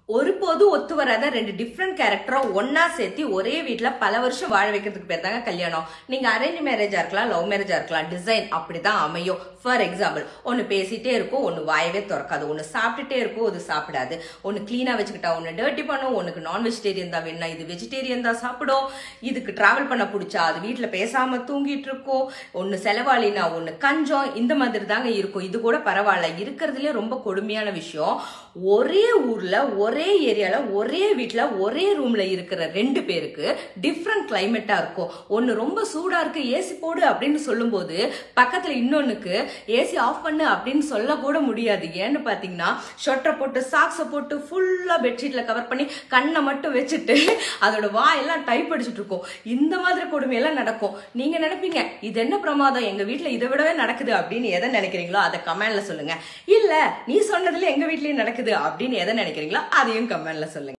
ஒருபோது ஒத்து வராத ரெண்டு டிஃப்ரெண்ட் கேரக்டரை ஒன்னா சேர்த்து ஒரே வீட்டுல பல வருஷம் வாழ வைக்கிறதுக்கு பேர் தாங்க கல்யாணம். நீங்க அரேஞ்ச் மேரேஜா இருக்கலாம், லவ் மேரேஜா இருக்கலாம், டிசைன் அப்படிதான் அமையும். ஃபார் எக்ஸாம்பிள், ஒன்னு பேசிட்டே இருக்கும், ஒன்னு வாயவே திறக்காது, ஒன்னு சாப்பிட்டுட்டே இருக்கும், அது சாப்பிடாது, ஒன்னு கிளீனா வச்சுக்கிட்டா ஒன்னு டர்ட்டி பண்ணும், ஒன்னுக்கு நான் வெஜிடேரியன் தான் வேணும், இது வெஜிடேரியன் தான் சாப்பிடும், இதுக்கு டிராவல் பண்ண பிடிச்சா அது வீட்டுல பேசாம தூங்கிட்டு இருக்கும், ஒன்னு செலவாளினா ஒன்னு கஞ்சம், இந்த மாதிரி தாங்க இருக்கும். இது கூட பரவாயில்ல. இருக்கிறதுலே ரொம்ப கொடுமையான விஷயம், ஒரே ஊர்ல ஒரே ஏரியால ஒரே வீட்டுல ஒரே ரூம்ல இருக்கிற ரெண்டு பேருக்கு டிஃப்ரெண்ட் கிளைமேட்டா இருக்கும். ஒன்னு ரொம்ப சூடா இருக்கு, ஏசி போடு அப்படின்னு சொல்லும் போது பக்கத்துல இன்னொன்னுக்கு ஏசி ஆஃப் பண்ணு அப்படின்னு சொல்ல கூட முடியாது. ஏன்னு பாத்தீங்கன்னா ஷொட்டரை போட்டு சாக்ஸை போட்டு ஃபுல்லா பெட்ஷீட்ல கவர் பண்ணி கண்ணை மட்டும் வச்சுட்டு அதோட வாயெல்லாம் டைப் அடிச்சுட்டு இருக்கும். இந்த மாதிரி கொடுமையெல்லாம் நடக்கும். நீங்க நினைப்பீங்க இது என்ன பிரமாதம், எங்க வீட்டுல இதை விடவே நடக்குது அப்படின்னு எதை நினைக்கிறீங்களோ அதை கமெண்ட்ல சொல்லுங்க. இல்ல நீ சொன்னதுல எங்க வீட்லயும் நடக்குது அப்படின்னு எதை நினைக்கிறீங்களோ அதையும் கமெண்ட்ல சொல்லுங்க.